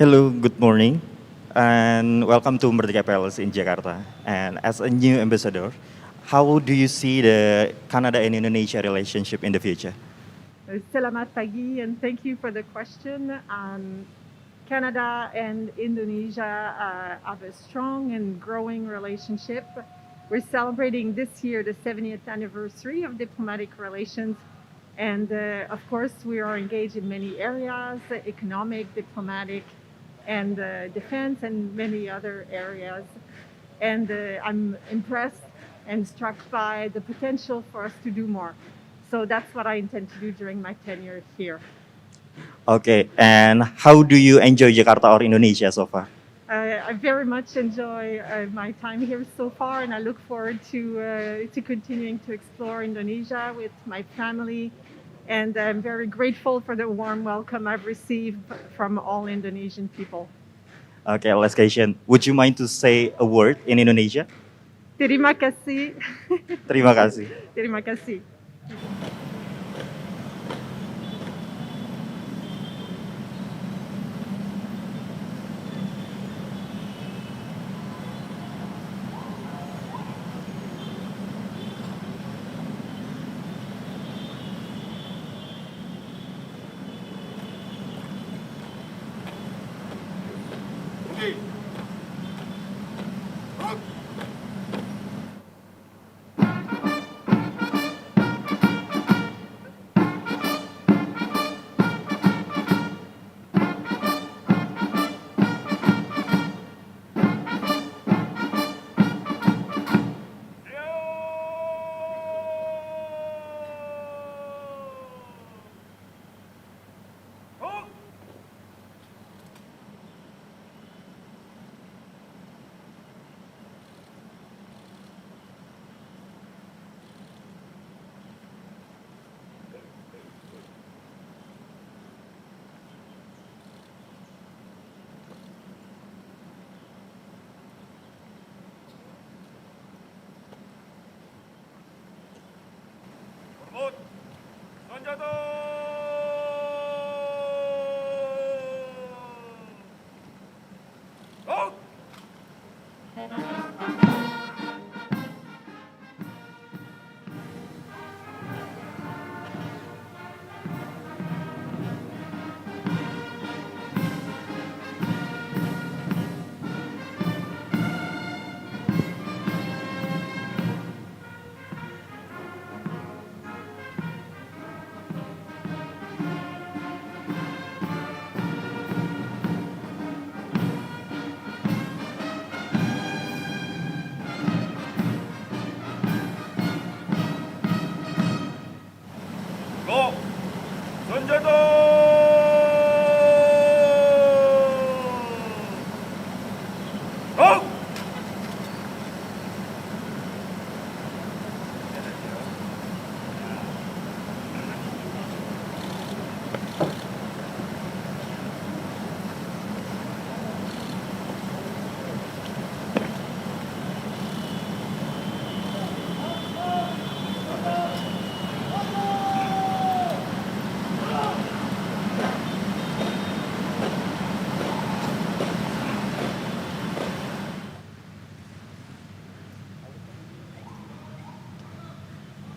Hello, good morning, and welcome to Merdeka Palace in Jakarta. And as a new ambassador, how do you see the Canada and Indonesia relationship in the future? Selamat pagi, and thank you for the question. Canada and Indonesia have a strong and growing relationship. We're celebrating this year the 70th anniversary of diplomatic relations. And of course, we are engaged in many areas, economic, diplomatic, and defense, and many other areas. And I'm impressed and struck by the potential for us to do more. So that's what I intend to do during my tenure here. Okay, and how do you enjoy Jakarta or Indonesia so far? I very much enjoy my time here so far, and I look forward to continuing to explore Indonesia with my family. And I'm very grateful for the warm welcome I've received from all Indonesian people. Okay, last question. Would you mind to say a word in Indonesia? Terima kasih. Terima kasih. Terima kasih.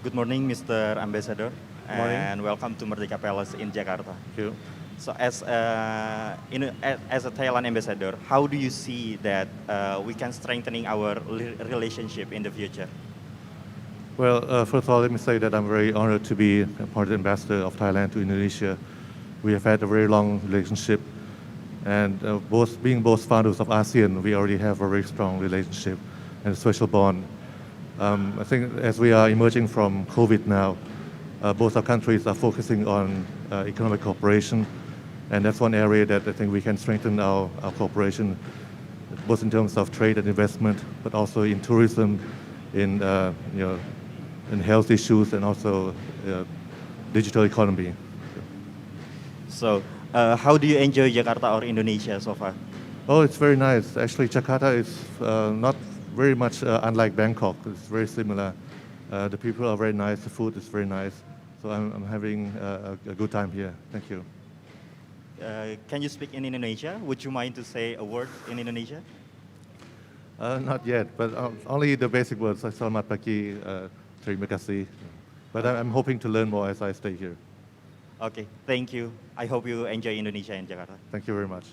Good morning, Mr. Ambassador, Morning. and welcome to Merdeka Palace in Jakarta. Thank you. So, as a Thailand ambassador, how do you see that we can strengthening our relationship in the future? Well, first of all, let me say that I'm very honored to be appointed ambassador of Thailand to Indonesia. We have had a very long relationship, and being both founders of ASEAN, we already have a very strong relationship and a special bond. I think as we are emerging from COVID now, both our countries are focusing on economic cooperation, and that's one area that I think we can strengthen our cooperation, both in terms of trade and investment, but also in tourism, in in health issues, and also digital economy. So, how do you enjoy Jakarta or Indonesia so far? Oh, it's very nice. Actually, Jakarta is not very much unlike Bangkok. It's very similar. The people are very nice. The food is very nice. So I'm having a good time here. Thank you. Can you speak in Indonesia? Would you mind to say a word in Indonesia? Not yet, but only the basic words. Selamat pagi, terima kasih. But I'm hoping to learn more as I stay here. Okay, thank you. I hope you enjoy Indonesia and Jakarta. Thank you very much.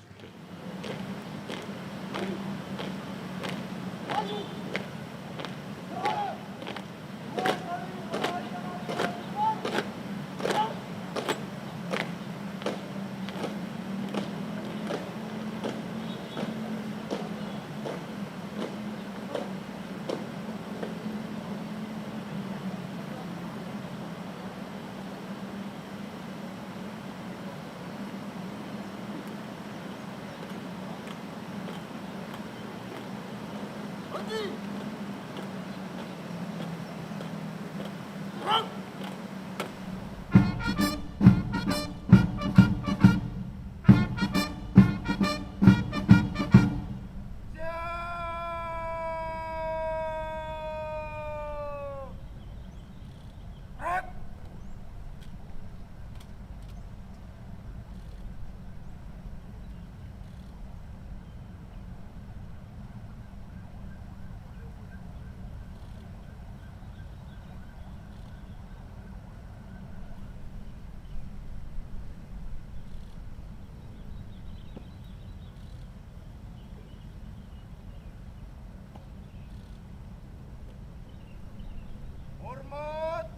Hormat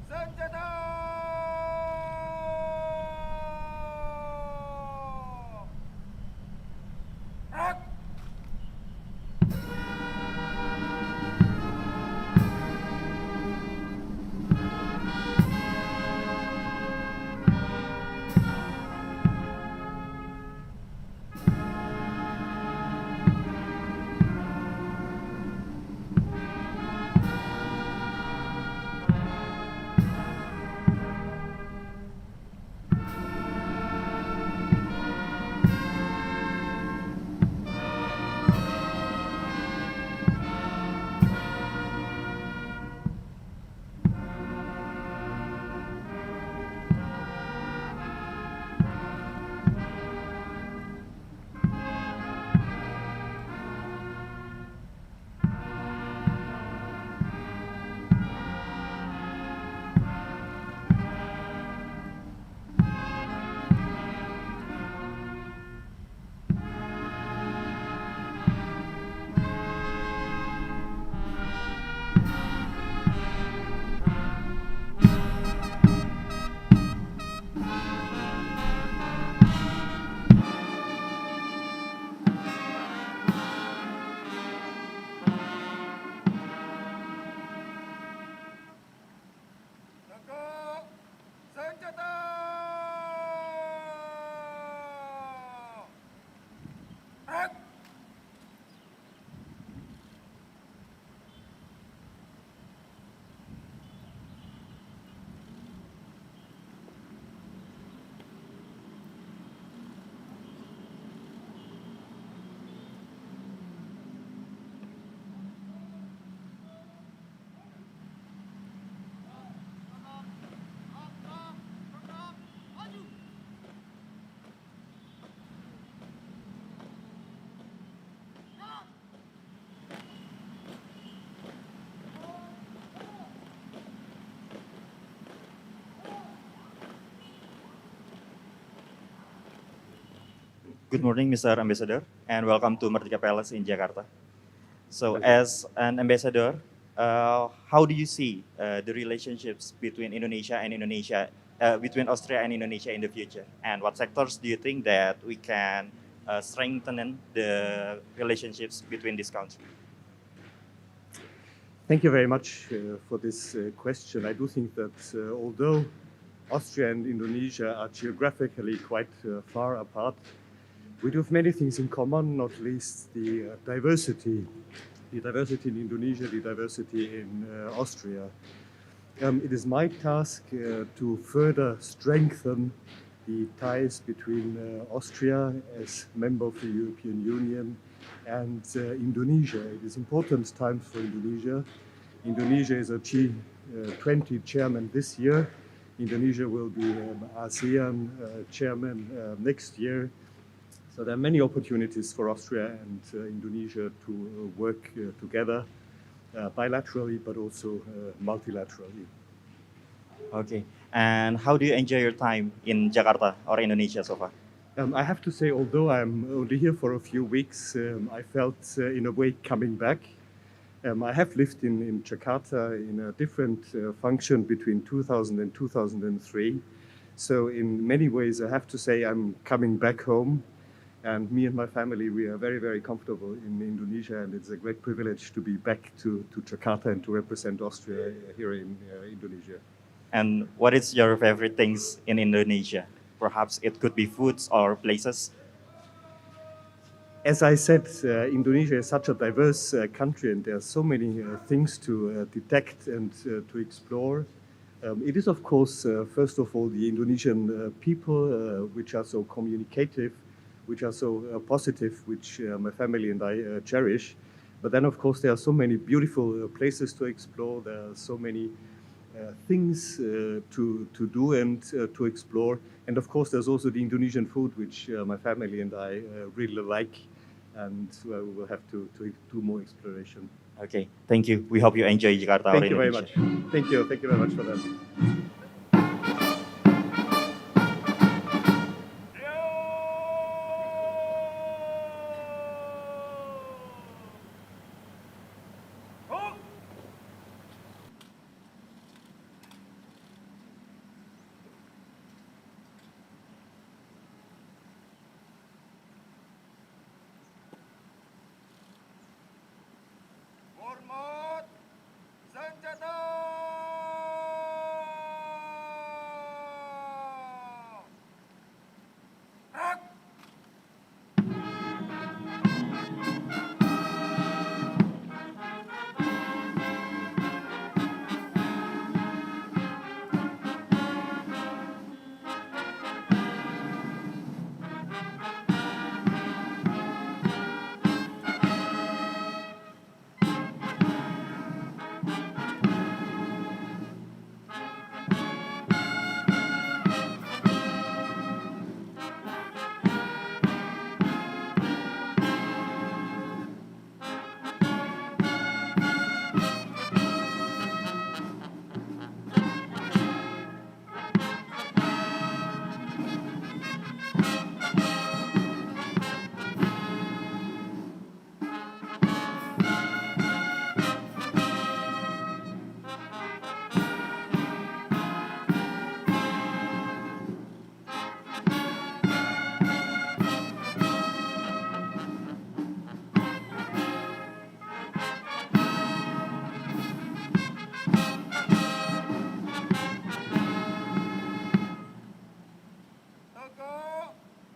senjata. Rak. Tegak senjata. Rak. Good morning, Mr. Ambassador, and welcome to Merdeka Palace in Jakarta. So, Thank you. as an ambassador, how do you see the relationships between between Austria and Indonesia in the future? And what sectors do you think that we can strengthen the relationships between these countries? Thank you very much for this question. I do think that although Austria and Indonesia are geographically quite far apart, we do have many things in common, not least the diversity in Indonesia, the diversity in Austria. It is my task to further strengthen the ties between Austria as member of the European Union and Indonesia. It is important times for Indonesia. Indonesia is a G20 chairman this year. Indonesia will be ASEAN chairman next year. So there are many opportunities for Austria and Indonesia to work together bilaterally, but also multilaterally. Okay. And how do you enjoy your time in Jakarta or Indonesia so far? I have to say, although I'm only here for a few weeks, I felt in a way coming back. I have lived in Jakarta in a different function between 2000 and 2003. So in many ways, I have to say I'm coming back home. And me and my family, we are very, very comfortable in Indonesia. And it's a great privilege to be back to Jakarta and to represent Austria here in Indonesia. And what is your favorite things in Indonesia? Perhaps it could be foods or places. As I said, Indonesia is such a diverse country and there are so many things to detect and to explore. It is, of course, first of all, the Indonesian people, which are so communicative, which are so positive, which my family and I cherish. But then, of course, there are so many beautiful places to explore. There are so many things to do and to explore. And of course, there's also the Indonesian food, which my family and I really like. And we will have to do more exploration. Okay, thank you. We hope you enjoy Jakarta or Thank you very Indonesia. much. Thank you very much for that. Hormat senjata. Rak.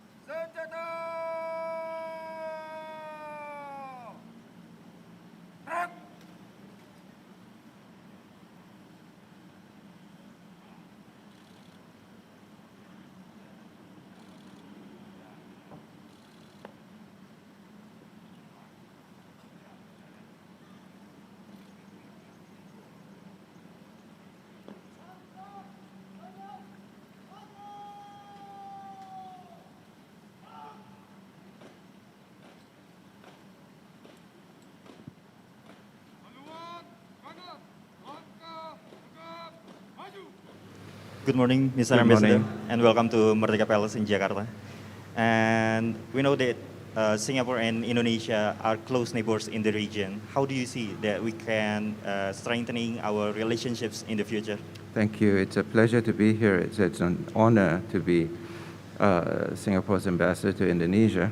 Tegak senjata. Rak. Haluan kanan, langkah tegap maju. Good morning, Mr. Good Ambassador, morning. and welcome to Merdeka Palace in Jakarta. And we know that Singapore and Indonesia are close neighbors in the region. How do you see that we can strengthening our relationships in the future? Thank you. It's a pleasure to be here. It's an honor to be Singapore's ambassador to Indonesia.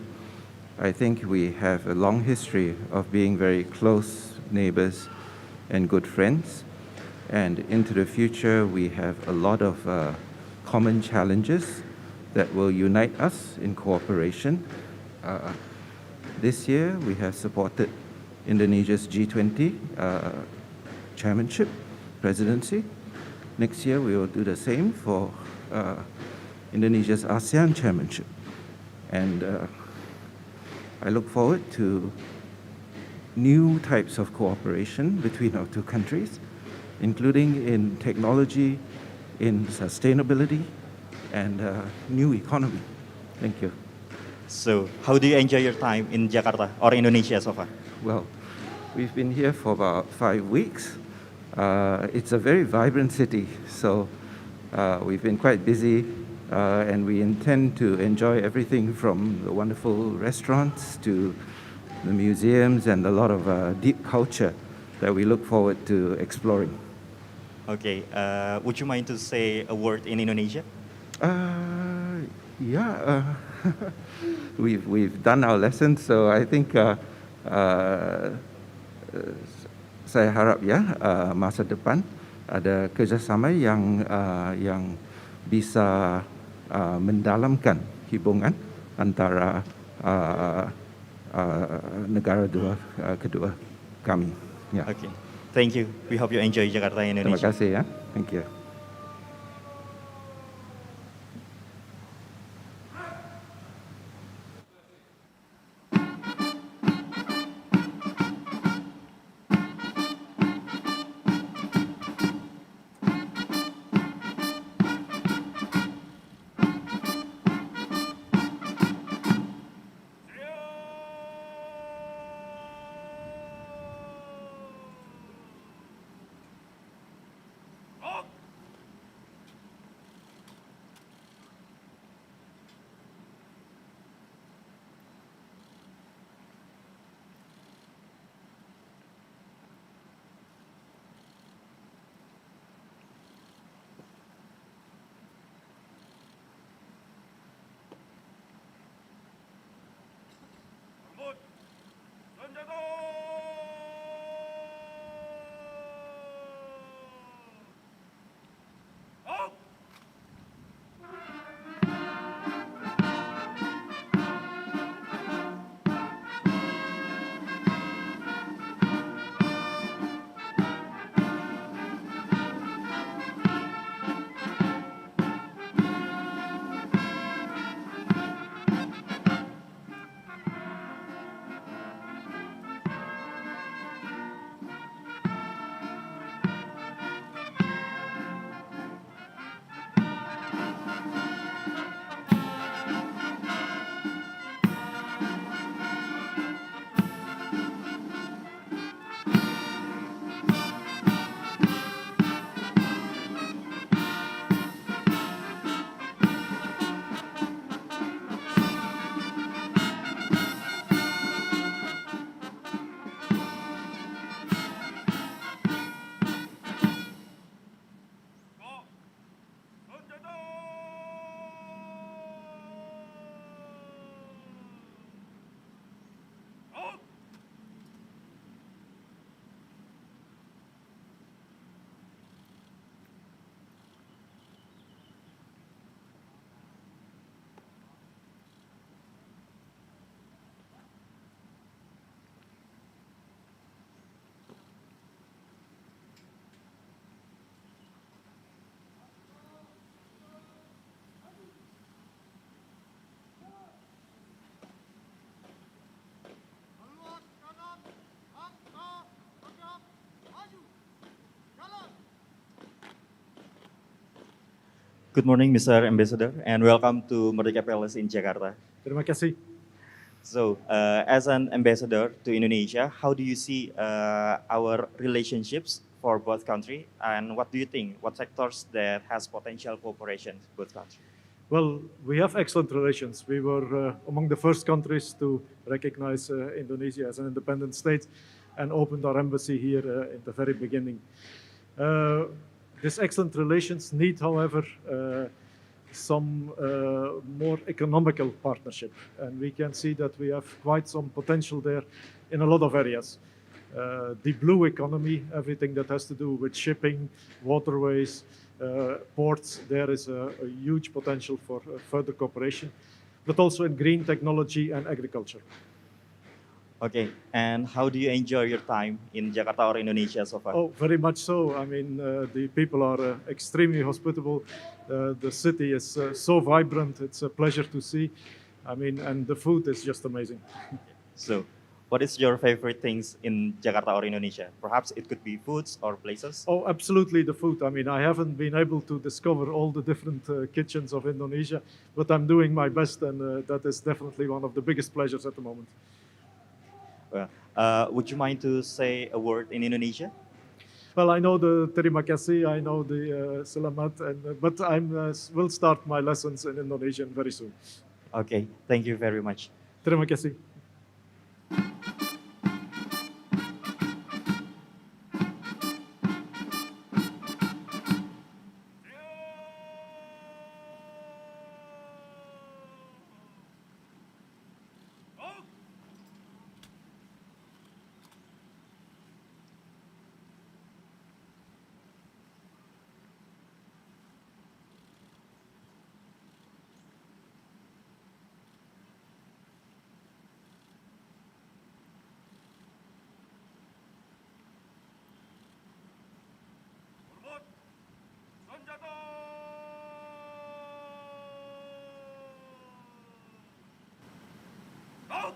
I think we have a long history of being very close neighbors and good friends. And into the future, we have a lot of common challenges that will unite us in cooperation. This year, we have supported Indonesia's G20 chairmanship, presidency. Next year, we will do the same for Indonesia's ASEAN chairmanship. And I look forward to new types of cooperation between our two countries, including in technology, in sustainability, and new economy. Thank you. So, how do you enjoy your time in Jakarta or Indonesia so far? Well, we've been here for about 5 weeks. It's a very vibrant city, so we've been quite busy, and we intend to enjoy everything from the wonderful restaurants to the museums and a lot of deep culture that we look forward to exploring. Okay, would you mind to say a word in Indonesia? Yeah, we've done our lessons, so I think saya harap ya masa depan ada kerjasama yang bisa mendalamkan hubungan antara negara kedua kami. Ya. Okay, thank you. We hope you enjoy Jakarta, Terima Indonesia. kasih ya. Thank you. Tersebut. Senjata. Out. Senjata. Out. Luar kanan. Angka. Tegap. Maju. Jalan. Good morning, Mr. Ambassador, and welcome to Merdeka Palace in Jakarta. Terima kasih. So, as an ambassador to Indonesia, how do you see our relationships for both countries, and what do you think? What sectors that has potential cooperation both countries? Well, we have excellent relations. We were among the first countries to recognize Indonesia as an independent state and opened our embassy here in the very beginning. These excellent relations need, however, some more economical partnership. And we can see that we have quite some potential there in a lot of areas. The blue economy, everything that has to do with shipping, waterways, ports, there is a huge potential for further cooperation, but also in green technology and agriculture. Okay, and how do you enjoy your time in Jakarta or Indonesia so far? Oh, very much so. I mean, the people are extremely hospitable. The city is so vibrant. It's a pleasure to see. I mean, and the food is just amazing. So, what is your favorite things in Jakarta or Indonesia? Perhaps it could be foods or places. Oh, absolutely, the food. I mean, I haven't been able to discover all the different kitchens of Indonesia, but I'm doing my best, and that is definitely one of the biggest pleasures at the moment. Well, would you mind to say a word in Indonesia? Well, I know the Terima kasih, I know the Selamat, but I will start my lessons in Indonesian very soon. Okay, thank you very much. Terima kasih. Hormat, senjata. Out.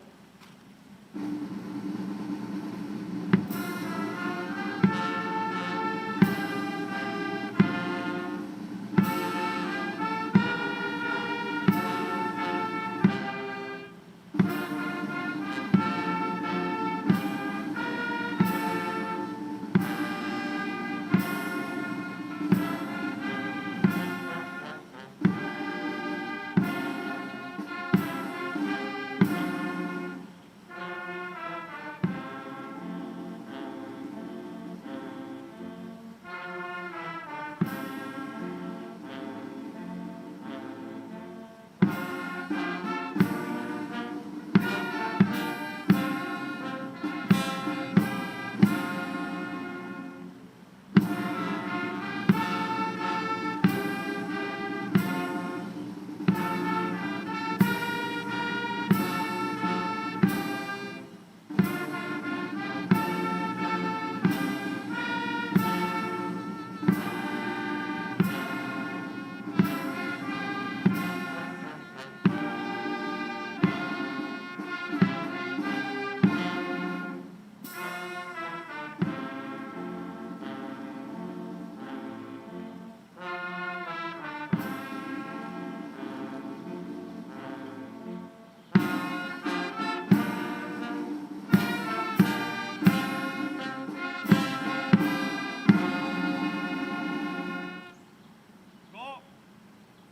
Go.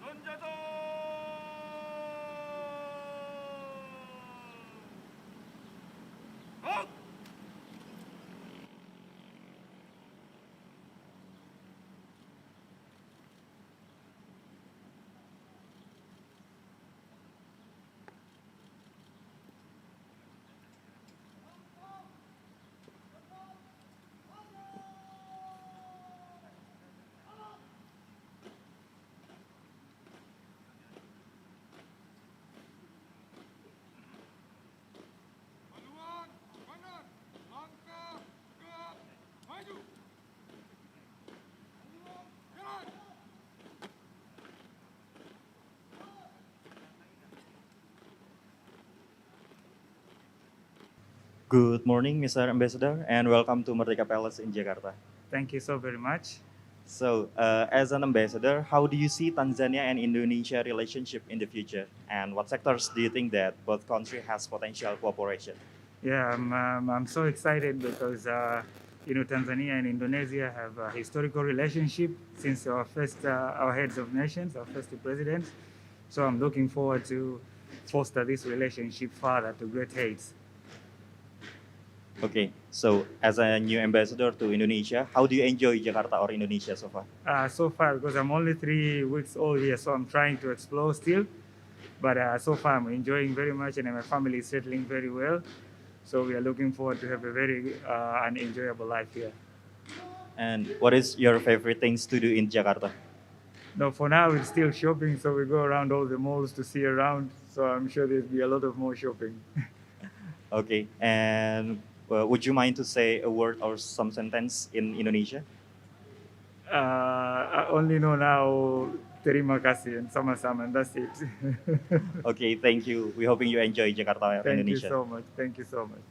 Senjata. Out. Haluan, kanan, langkah, gerak, maju. Haluan, jalan. Good morning, Mr. Ambassador, and welcome to Merdeka Palace in Jakarta. Thank you so very much. So, as an ambassador, how do you see Tanzania and Indonesia relationship in the future? And what sectors do you think that both countries has potential cooperation? Yeah, I'm so excited because Tanzania and Indonesia have a historical relationship since our heads of nations, our first presidents. So I'm looking forward to foster this relationship further to great heights. Okay, so as a new ambassador to Indonesia, how do you enjoy Jakarta or Indonesia so far? So far, because I'm only 3 weeks old here, so I'm trying to explore still. But so far, I'm enjoying very much, and my family is settling very well. So we are looking forward to have a very an enjoyable life here. And what is your favorite things to do in Jakarta? No, for now it's still shopping, so we go around all the malls to see around. So I'm sure there'll be a lot of more shopping. Okay, and would you mind to say a word or some sentence in Indonesia? I only know now terima kasih and sama-sama, and that's it. Okay, thank you. We're hoping you enjoy Jakarta, Thank you Indonesia. so much. Thank you so much.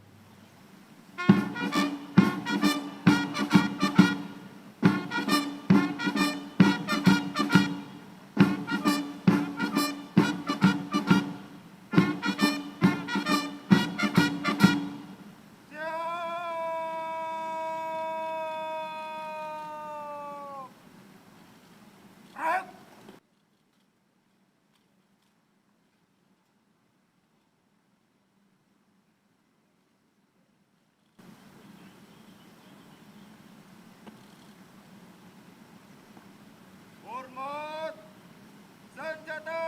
Hormat senjata.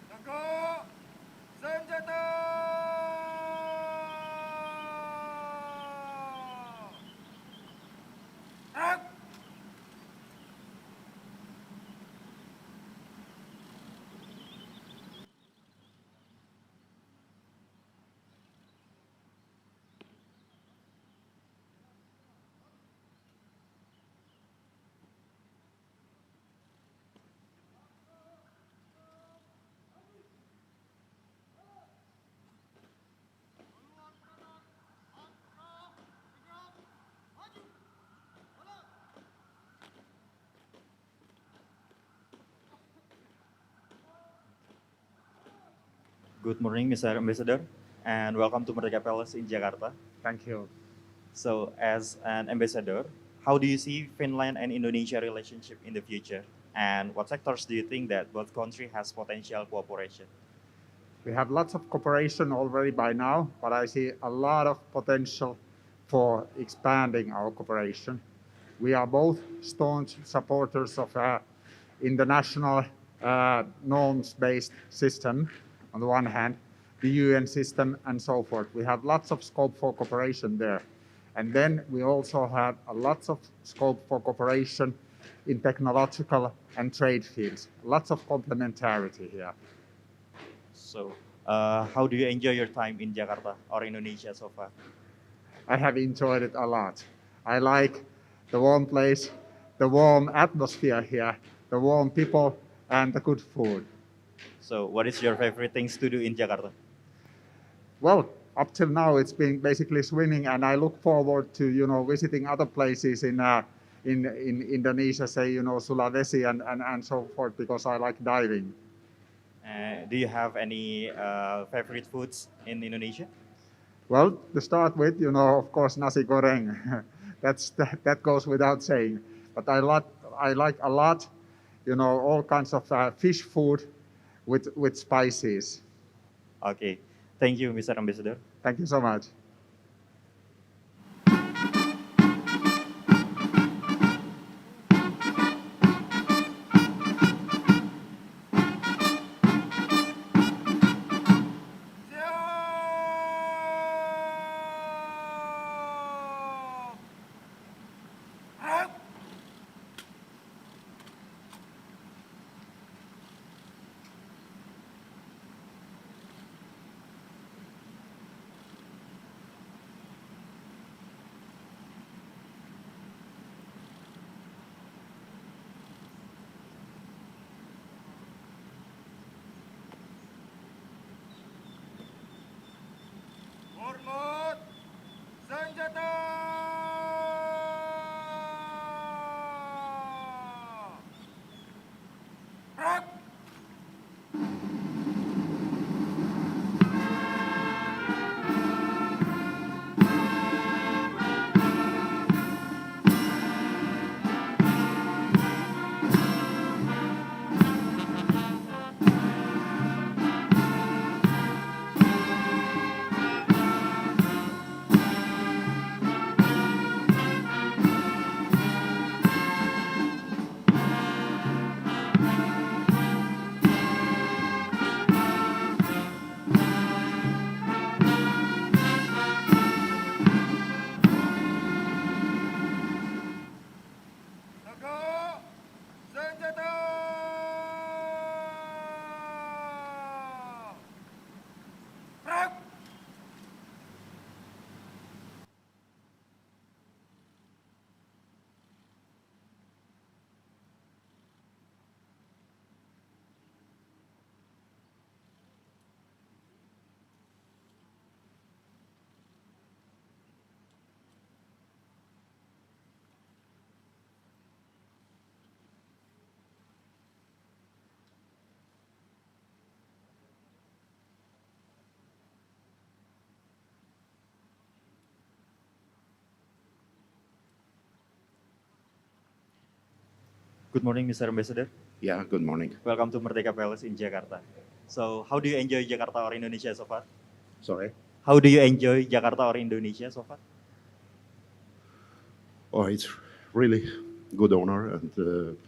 Tegak senjata. Good morning, Mr. Ambassador, and welcome to Merdeka Palace in Jakarta. Thank you. So, as an ambassador, how do you see Finland and Indonesia relationship in the future? And what sectors do you think that both countries has potential cooperation? We have lots of cooperation already by now, but I see a lot of potential for expanding our cooperation. We are both staunch supporters of international norms-based system on the one hand, the UN system and so forth. We have lots of scope for cooperation there. And then we also have a lots of scope for cooperation in technological and trade fields. Lots of complementarity here. So, how do you enjoy your time in Jakarta or Indonesia so far? I have enjoyed it a lot. I like the warm place, the warm atmosphere here, the warm people, and the good food. So, what is your favorite things to do in Jakarta? Well, up till now it's been basically swimming, and I look forward to visiting other places in Indonesia, say Sulawesi and so forth, because I like diving. Do you have any favorite foods in Indonesia? Well, to start with, of course, nasi goreng. that goes without saying. But I like a lot, all kinds of fish food with spices. Okay, thank you, Mr. Ambassador. Thank you so much. Good morning, Mr. Ambassador. Yeah, good morning. Welcome to Merdeka Palace in Jakarta. So, how do you enjoy Jakarta or Indonesia so far? Sorry. How do you enjoy Jakarta or Indonesia so far? Oh, it's really good honor and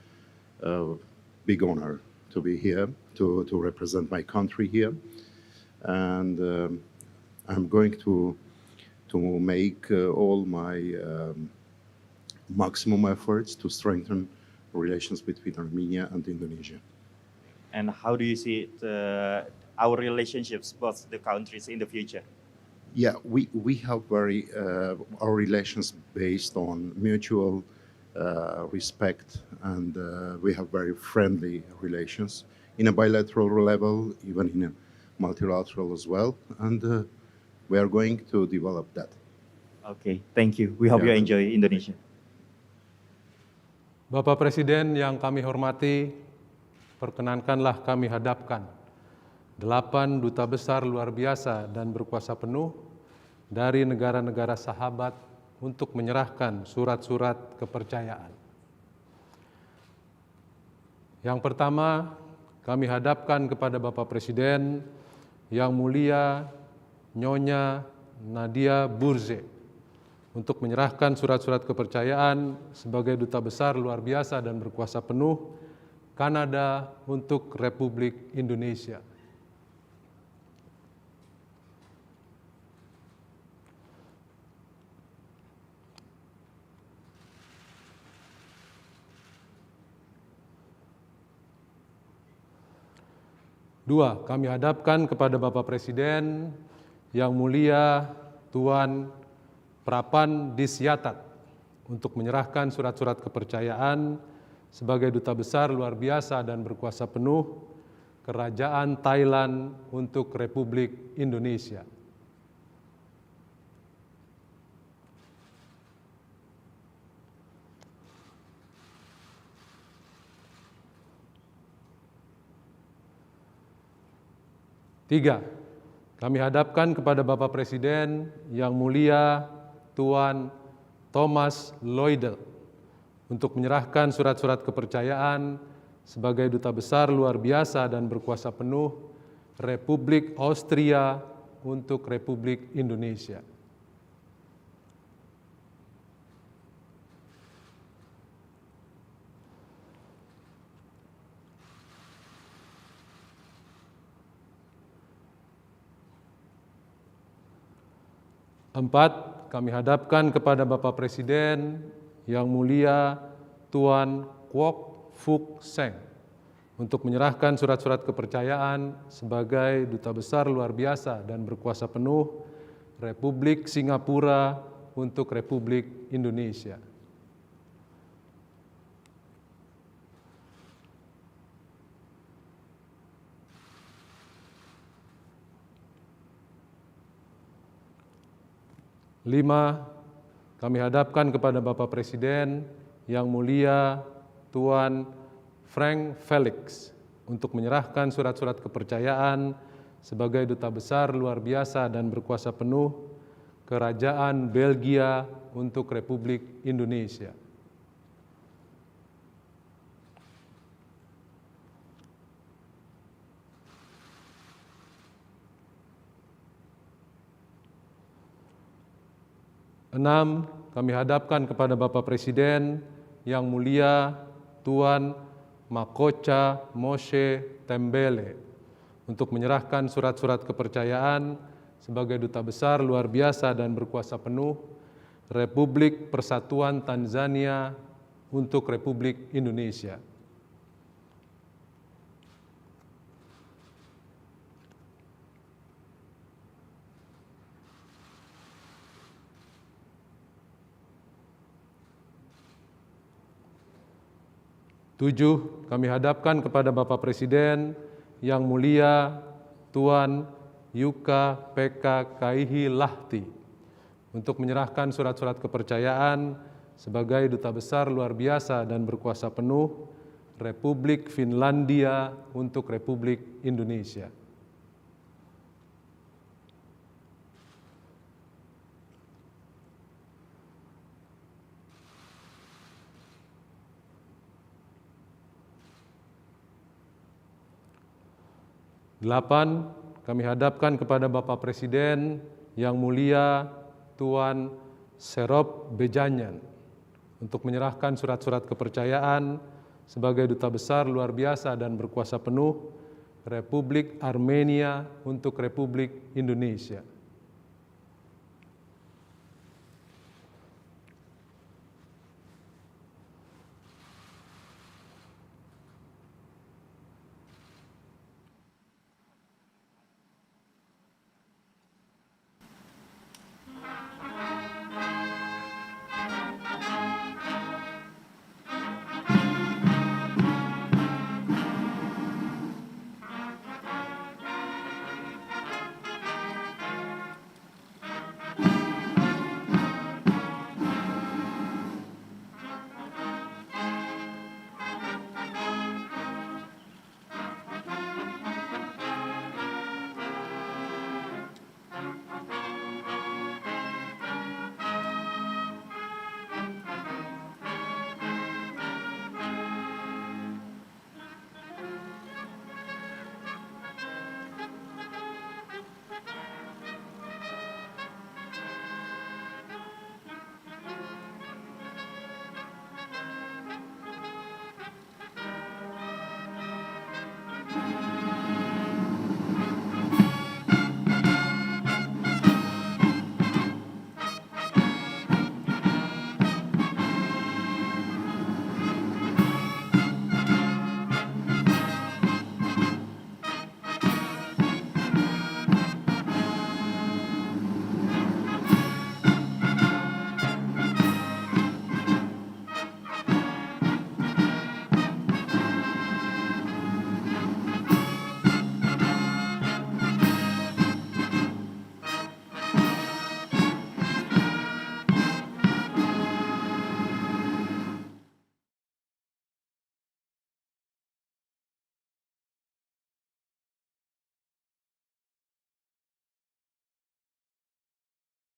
big honor to be here, to represent my country here. And I'm going to make all my maximum efforts to strengthen relations between Armenia and Indonesia. And how do you see our relationships, both the countries, in the future? Yeah, we have our relations based on mutual respect, and we have very friendly relations in a bilateral level, even in a multilateral as well, and we are going to develop that. Okay, thank you. We hope you enjoy Indonesia. Bapak Presiden yang kami hormati, perkenankanlah kami hadapkan 8 Duta Besar luar biasa dan berkuasa penuh dari negara-negara sahabat untuk menyerahkan surat-surat kepercayaan. Yang pertama, kami hadapkan kepada Bapak Presiden yang mulia Nyonya Nadia Burze untuk menyerahkan surat-surat kepercayaan sebagai Duta Besar luar biasa dan berkuasa penuh Kanada untuk Republik Indonesia. Dua, kami hadapkan kepada Bapak Presiden yang mulia Tuan Prapan Disyatat untuk menyerahkan surat-surat kepercayaan sebagai Duta Besar luar biasa dan berkuasa penuh Kerajaan Thailand untuk Republik Indonesia. Tiga, kami hadapkan kepada Bapak Presiden yang mulia Tuan Thomas Lloydel untuk menyerahkan surat-surat kepercayaan sebagai Duta Besar luar biasa dan berkuasa penuh Republik Austria untuk Republik Indonesia. Empat, kami hadapkan kepada Bapak Presiden yang mulia Tuan Kwok Fuk Seng untuk menyerahkan surat-surat kepercayaan sebagai Duta Besar luar biasa dan berkuasa penuh Republik Singapura untuk Republik Indonesia. Lima, kami hadapkan kepada Bapak Presiden yang mulia Tuan Frank Felix untuk menyerahkan surat-surat kepercayaan sebagai Duta Besar luar biasa dan berkuasa penuh Kerajaan Belgia untuk Republik Indonesia. Enam, kami hadapkan kepada Bapak Presiden yang mulia Tuan Makocha Moshe Tembele untuk menyerahkan surat-surat kepercayaan sebagai Duta Besar luar biasa dan berkuasa penuh Republik Persatuan Tanzania untuk Republik Indonesia. Tujuh, kami hadapkan kepada Bapak Presiden yang mulia Tuan Yuka PK Kaihi Lahti untuk menyerahkan surat-surat kepercayaan sebagai Duta Besar luar biasa dan berkuasa penuh Republik Finlandia untuk Republik Indonesia. 8, kami hadapkan kepada Bapak Presiden yang mulia Tuan Serop Bejanyan untuk menyerahkan surat-surat kepercayaan sebagai Duta Besar luar biasa dan berkuasa penuh Republik Armenia untuk Republik Indonesia.